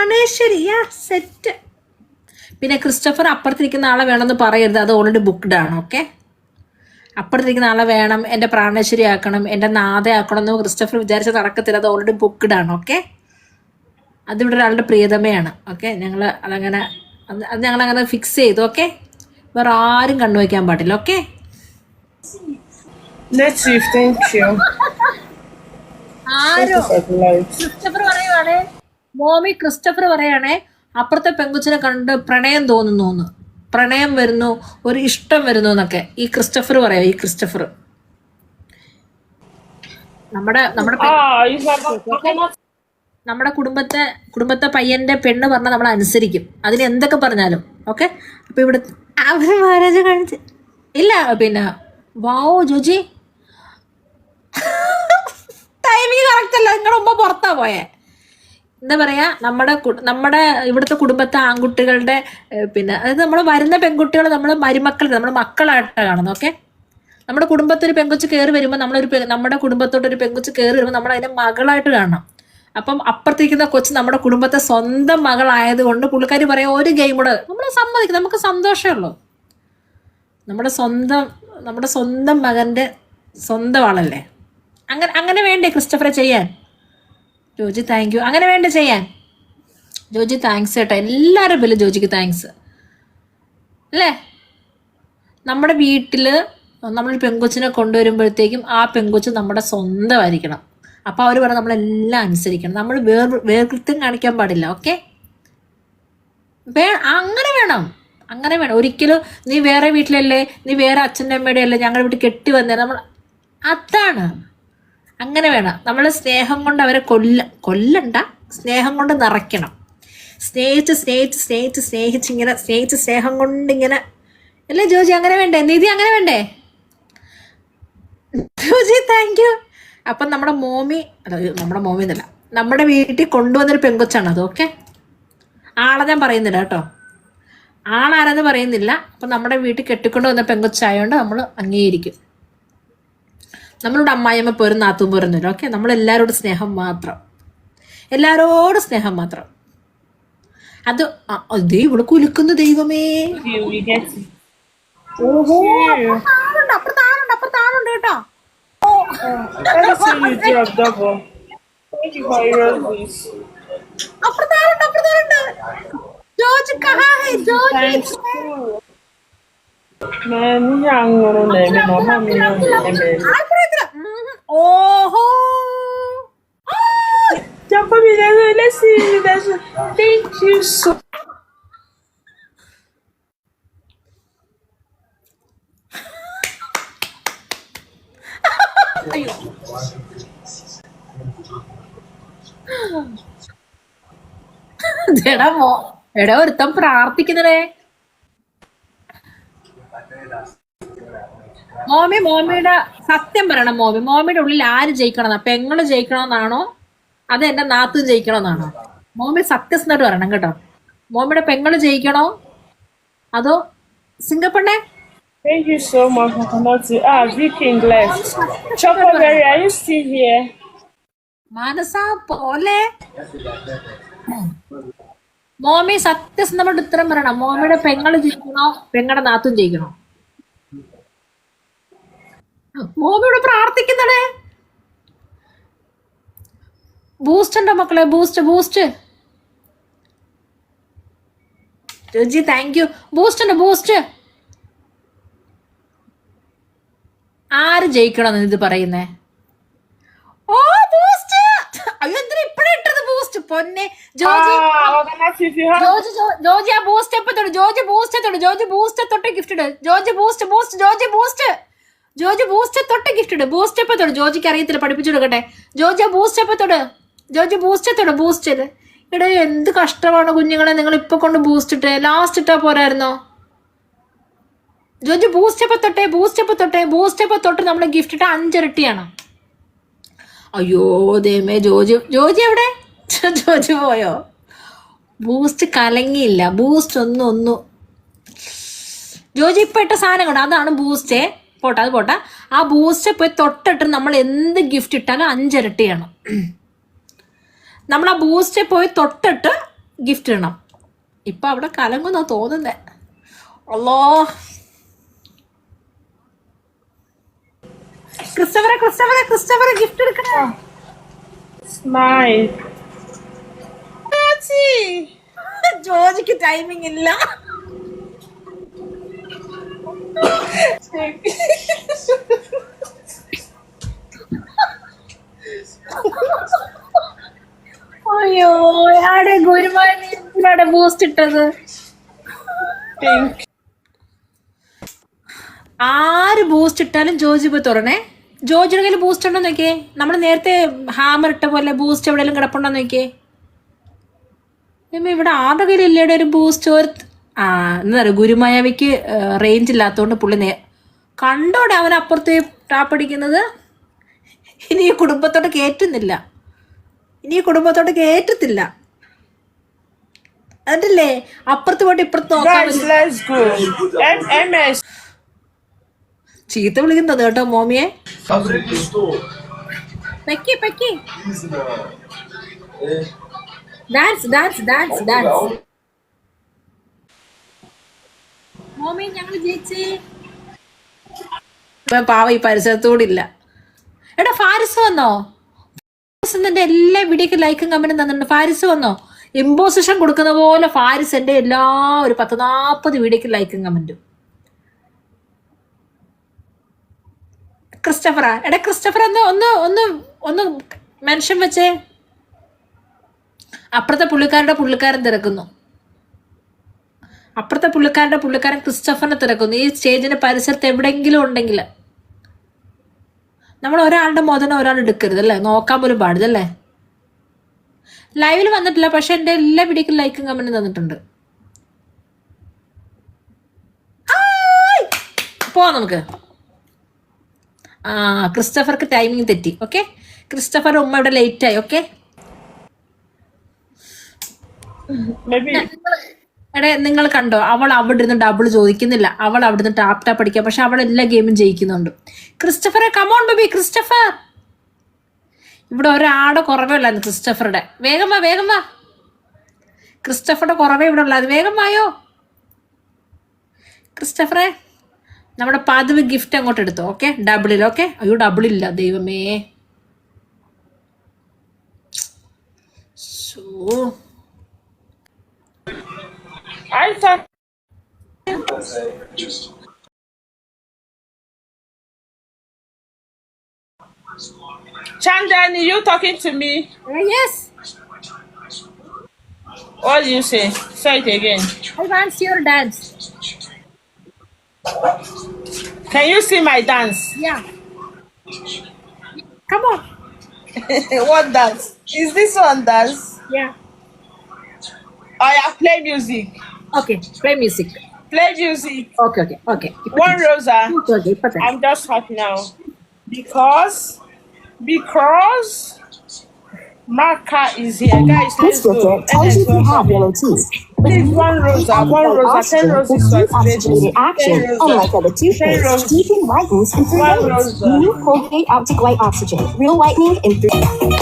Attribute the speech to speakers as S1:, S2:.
S1: പ്രാണേശ്വരി set. പിന്നെ Christopher അപ്പുറത്തിരിക്കുന്ന ആളെ വേണമെന്ന് പറയരുത്, അത് ഓൾറെഡി ബുക്ക്ഡ് ആണ്. ഓക്കെ, അപ്പുറത്തിരിക്കുന്ന ആളെ വേണം, എൻ്റെ പ്രാണേശ്വരി ആക്കണം, എൻ്റെ നാഥ ആക്കണം എന്ന് ക്രിസ്റ്റഫർ വിചാരിച്ച് നടക്കത്തില്ല, അത് ഓൾറെഡി ബുക്ക്ഡ് ആണ്. ഓക്കെ, അതിവിടെ ഒരാളുടെ പ്രിയതമയാണ്. ഓക്കെ, ഞങ്ങൾ അതങ്ങനെ അത് ഞങ്ങളങ്ങനെ ഫിക്സ് ചെയ്തു. ഓക്കെ, വേറെ ആരും കണ്ണുവയ്ക്കാൻ പാടില്ല. ഓക്കെ, ക്രിസ്റ്റഫർ പറയുവാണേ, മോമി ക്രിസ്റ്റഫർ പറയാണേ, അപ്പുറത്തെ പെങ്കുച്ചിനെ കണ്ട് പ്രണയം തോന്നുന്നു, പ്രണയം വരുന്നു, ഒരു ഇഷ്ടം വരുന്നു എന്നൊക്കെ ഈ ക്രിസ്റ്റഫർ പറയാം. ഈ ക്രിസ്റ്റഫർ നമ്മുടെ കുടുംബത്തെ പയ്യന്റെ പെണ്ണ് പറഞ്ഞാൽ നമ്മൾ അനുസരിക്കും, അതിന് എന്തൊക്കെ പറഞ്ഞാലും. ഓക്കെ, അപ്പൊ ഇവിടെ അവര് മാരേജ് കാണിച്ച് ഇല്ല. പിന്നെ വാവോ ജോജി ടൈമിങ് കറക്റ്റ് അല്ല, നിങ്ങളുടെ മുമ്പ് പുറത്താ പോയേ. എന്താ പറയാ, നമ്മുടെ ഇവിടുത്തെ കുടുംബത്തെ ആൺകുട്ടികളുടെ പിന്നെ അതായത് നമ്മൾ വരുന്ന പെൺകുട്ടികൾ നമ്മൾ നമ്മുടെ മക്കളായിട്ടാണ് കാണുന്നത്. ഓക്കെ, നമ്മുടെ കുടുംബത്തൊരു പെങ്കൊച്ച് കയറി വരുമ്പോൾ നമ്മുടെ കുടുംബത്തോട്ടൊരു പെങ്കൊച്ച് കയറി വരുമ്പോൾ നമ്മൾ അതിനെ മകളായിട്ട് കാണണം. അപ്പം അപ്പുറത്തിരിക്കുന്ന കൊച്ച് നമ്മുടെ കുടുംബത്തെ സ്വന്തം മകളായതുകൊണ്ട് പുള്ളിക്കാരി പറയാം ഒരു ഗെയിം കൂടെ നമ്മൾ സമ്മതിക്കും, നമുക്ക് സന്തോഷമുള്ളൂ. നമ്മുടെ സ്വന്തം മകൻ്റെ സ്വന്തം ആളല്ലേ. അങ്ങനെ വേണ്ടേ ക്രിസ്റ്റഫറെ ചെയ്യാൻ? Joji thank you. അങ്ങനെ വേണ്ട ചെയ്യാൻ? ജോജി താങ്ക്സ് കേട്ടോ, എല്ലാവരും പേരും ജോജിക്ക് താങ്ക്സ് അല്ലേ. നമ്മുടെ വീട്ടിൽ നമ്മളൊരു പെങ്കൊച്ചിനെ കൊണ്ടുവരുമ്പോഴത്തേക്കും ആ പെങ്കൊച്ച് നമ്മുടെ സ്വന്തമായിരിക്കണം. അപ്പോൾ അവർ പറഞ്ഞാൽ നമ്മളെല്ലാം അനുസരിക്കണം, നമ്മൾ വേർകൃത്യം കാണിക്കാൻ പാടില്ല. ഓക്കെ, അങ്ങനെ വേണം. ഒരിക്കലും നീ വേറെ വീട്ടിലല്ലേ, നീ വേറെ അച്ഛൻ്റെ അമ്മയുടെ അല്ലേ, ഞങ്ങളുടെ വീട്ടിൽ കെട്ടി വന്നേരം നമ്മൾ അതാണ്. അങ്ങനെ വേണം. നമ്മൾ സ്നേഹം കൊണ്ട് അവരെ കൊല്ലണ്ട, സ്നേഹം കൊണ്ട് നിറയ്ക്കണം. സ്നേഹിച്ച് സ്നേഹം കൊണ്ടിങ്ങനെ അല്ലേ ജോജി? അങ്ങനെ വേണ്ടേ? നിധി അങ്ങനെ വേണ്ടേ? Joji thank you. അപ്പം നമ്മുടെ മോമി എന്നല്ല, നമ്മുടെ വീട്ടിൽ കൊണ്ടുവന്നൊരു പെങ്കൊച്ചാണത്. ഓക്കെ, ആളെ ഞാൻ പറയുന്നില്ല കേട്ടോ, ആളാരെന്ന് പറയുന്നില്ല. അപ്പം നമ്മുടെ വീട്ടിൽ കെട്ടിക്കൊണ്ട് വന്ന പെങ്കൊച്ചായതുകൊണ്ട് നമ്മൾ അംഗീകരിക്കും. നമ്മളുടെ അമ്മായിയമ്മ പോരും നാത്തും പോരുന്നില്ല. ഓക്കെ, നമ്മളെല്ലാവരോടും സ്നേഹം മാത്രം, എല്ലാവരോടും സ്നേഹം മാത്രം. അത് ഇവിടെ കുലുക്കുന്നു ദൈവമേ. ഓഹോ, അപ്പുറത്താളുണ്ട് കേട്ടോ. അപ്പുറത്താളുണ്ട്. ജോജി കഹാ ഹൈ ജോജി? ഓഹോ, അയ്യോ എടാ ഒരുത്തം പ്രാർത്ഥിക്കുന്നതേ. മോമിയുടെ സത്യം പറയണം. മോമിയുടെ ഉള്ളിൽ ആര് ജയിക്കണമെന്നാ? പെങ്ങള് ജയിക്കണമെന്നാണോ അത് എന്റെ നാത്തും ജയിക്കണമെന്നാണോ? മോമി സത്യസന്ധമായിട്ട് പറയണം കേട്ടോ. മോമിയുടെ പെങ്ങള് ജയിക്കണോ അതോ സിംഗപ്പണ്ണെ?
S2: Thank you so much, Makanoti. Viking left. Chocolberry, are you still here?
S1: മനസാ പോലെ മോമി സത്യസന്ധമായിട്ട് ഉത്തരം പറയണം. മോമിയുടെ പെങ്ങള് ജയിക്കണോ പെങ്ങളുടെ നാത്തും ജയിക്കണോ? മോമിയോട് പ്രാർത്ഥിക്കുന്നടേ. ബൂസ്റ്റ് ഉണ്ടോ മക്കളെ? Boost Joji thank you. Boost ഉണ്ട്, ബൂസ്റ്റ്. ആര് ജയിക്കണമെന്ന് ഇത് പറയുന്നേ? ഓ ബൂസ്റ്റ്. അയ്യോ എന്തിനാ ഇപ്പഴേ ഇട്ടത് ബൂസ്റ്റ്? പൊന്നെ ജോജി ആ ബൂസ്റ്റ് എപ്പോ തൊട്ട്? ജോജി ബൂസ്റ്റ് തൊട്ട് ഗിഫ്റ്റ് ഇട്. ജോജി ബൂസ്റ്റ് തൊട്ട് ഗിഫ്റ്റ് ഇട്. ബൂസ്റ്റ് എപ്പോ തൊട്ട്? ജോജിക്ക് അറിയത്തില്ല, പഠിപ്പിച്ചു കൊടുക്കട്ടെ. ജോജി ബൂസ്റ്റ് എപ്പോ തൊട്ട്? ജോജി ബൂസ്റ്റ് ഇട. എന്ത് കഷ്ടമാണ് കുഞ്ഞുങ്ങളെ, നിങ്ങൾ ഇപ്പൊ കൊണ്ട് ബൂസ്റ്റ് ഇട്ടേ. ലാസ്റ്റ് ഇട്ടാ പോരായിരുന്നോ? ജോജി ബൂസ്റ്റ് എപ്പോ തൊട്ട് നമ്മള് ഗിഫ്റ്റ് ഇട്ട 5 ഇരട്ടിയാണ്. അയ്യോ ദേമേ, ജോജി എവിടെ? ജോജി പോയോ? ബൂസ്റ്റ് കലങ്ങിയില്ല. ബൂസ്റ്റ് ഒന്നു ജോജി ഇപ്പൊ ഇട്ട സാധനം കൊണ്ട് അതാണ് ബൂസ്റ്റേ. അത് പോട്ടെ. ആ ബൂസ്റ്റ് പോയി തൊട്ടിട്ട് നമ്മൾ എന്ത് ഗിഫ്റ്റ് ഇട്ടാലും 5 ഇരട്ടിയാണ്. നമ്മൾ ആ ബൂസ്റ്റ് പോയി തൊട്ടിട്ട് ഗിഫ്റ്റ് ഇടണം. ഇപ്പൊ അവിടെ കലങ്ങുന്നാ തോന്നുന്നേ. അല്ലോ ക്രിസ്റ്റഫറെ ഗിഫ്റ്റ് എടുക്കണേ.
S2: Smile. Natty.
S1: ജോജിക്ക് ടൈമിംഗ് ഇല്ല. അയ്യോ ആടെ ഗുരുവായൂരിലാണ് ബൂസ്റ്റ് ഇട്ടത്.
S2: Pink.
S1: ആര് ബൂസ്റ്റ് ഇട്ടാലും ജോജി പോയി തുറന്നേ. ജോജിയുടെ കയ്യിൽ ബൂസ്റ്റ് ഉണ്ടോ നോക്കിയേ. നമ്മൾ നേരത്തെ ഹാമർ ഇട്ട പോലെ ബൂസ്റ്റ് എവിടെയെങ്കിലും കിടപ്പുണ്ടോ നോക്കിയേ. ഇവിടെ ആരുടെ കയ്യിൽ ഇല്ലേടെ ഒരു ബൂസ്റ്റ്. എന്താ പറയുക, ഗുരുമായാവിക്ക് റേഞ്ച് ഇല്ലാത്തതുകൊണ്ട് പുള്ളി കണ്ടോടെ അവൻ അപ്പുറത്ത് ടാപ്പ് അടിക്കുന്നത്. ഇനി ഈ കുടുംബത്തോട്ട് കയറ്റത്തില്ല. അതല്ലേ അപ്പുറത്ത് പോയിട്ട് ഇപ്പുറത്ത് നോക്കാൻ.
S2: Guys, let's go. MS.
S1: ചീത്ത വിളിക്കുന്നത് കേട്ടോ മോമിയെ. ഡാൻസ് മോമി, ഞങ്ങൾ ജയിച്ചേ. പാവ ഈ പരിസരത്തോടില്ല. എടാ ഫാരിസ് വന്നോ? എന്റെ എല്ലാ വീഡിയോക്ക് ലൈക്കും കമന്റും തന്നിട്ടുണ്ട്. ഫാരിസ് വന്നോ? ഇമ്പോസിഷൻ കൊടുക്കുന്ന പോലെ ഫാരിസ് എന്റെ എല്ലാ ഒരു 10-40 വീഡിയോക്ക് ലൈക്കും കമന്റും. ക്രിസ്റ്റഫറാ? എടാ ക്രിസ്റ്റഫർ ഒന്ന് മെൻഷൻ വെച്ചേ. അപ്പുറത്തെ പുള്ളിക്കാരൻ തിരക്കുന്നു. പുള്ളിക്കാരൻ ക്രിസ്റ്റഫറിനെ തിരക്കുന്നു. ഈ സ്റ്റേജിന്റെ പരിസരത്ത് എവിടെയെങ്കിലും ഉണ്ടെങ്കിൽ നമ്മൾ ഒരാളുടെ മോദനം ഒരാൾ എടുക്കരുത് അല്ലേ, നോക്കാൻ പോലും പാടില്ലല്ലേ. ലൈവിൽ വന്നിട്ടില്ല, പക്ഷെ എൻ്റെ എല്ലാ വീഡിയോക്കും ലൈക്കും കമന്റും തന്നിട്ടുണ്ട്. പോവാം നമുക്ക്. ക്രിസ്റ്റഫർക്ക് ടൈമിങ് തെറ്റി. ഓക്കെ, ക്രിസ്റ്റഫർ ഉമ്മ ഇവിടെ ലേറ്റ് ആയി. ഓക്കെ, നിങ്ങൾ കണ്ടോ, അവൾ അവിടെ ഇരുന്ന് ഡബിൾ ചോദിക്കുന്നില്ല. അവൾ അവിടെ നിന്ന് ടാപ്പ് അടിക്കുക, പക്ഷെ അവൾ എല്ലാ ഗെയിമും ജയിക്കുന്നുണ്ട്. ക്രിസ്റ്റഫറെ കമോൺ ബേബി. ക്രിസ്റ്റഫർ ഇവിടെ ഒരാടെ കുറവല്ലായിരുന്നു. ക്രിസ്റ്റഫറുടെ വേഗം വാ. ക്രിസ്റ്റഫറുടെ കുറവേ ഇവിടെ ഉള്ളത്. വേഗം വായോ ക്രിസ്റ്റഫറെ. നമ്മുടെ പതിവ് ഗിഫ്റ്റ് അങ്ങോട്ട് എടുത്തോ. ഓക്കെ, ഡബിളിൽ. ഓക്കെ, അയ്യോ ഡബിളില്ല, ദൈവമേ.
S2: Chandani, you talking to me?
S1: Yes.
S2: What do you say? Say it again.
S1: I want your dance.
S2: Can you see my dance?
S1: Yeah. Come on.
S2: What dance? Is this one dance?
S1: Yeah.
S2: Oh yeah, play music.
S1: Okay, play music.
S2: Play music.
S1: Okay.
S2: One Rosa.
S1: Okay,
S2: I'm just happy now. Because Marka is here. Guys, let's go.
S3: Tells you to have yellow teeth.
S2: Please, one Rosa, 10 roses to
S3: oxygenated action. Unlike other toothpaste, deep in whitens in 3 days. New Colgate Optic White Oxygen. Real whitening in 3 days.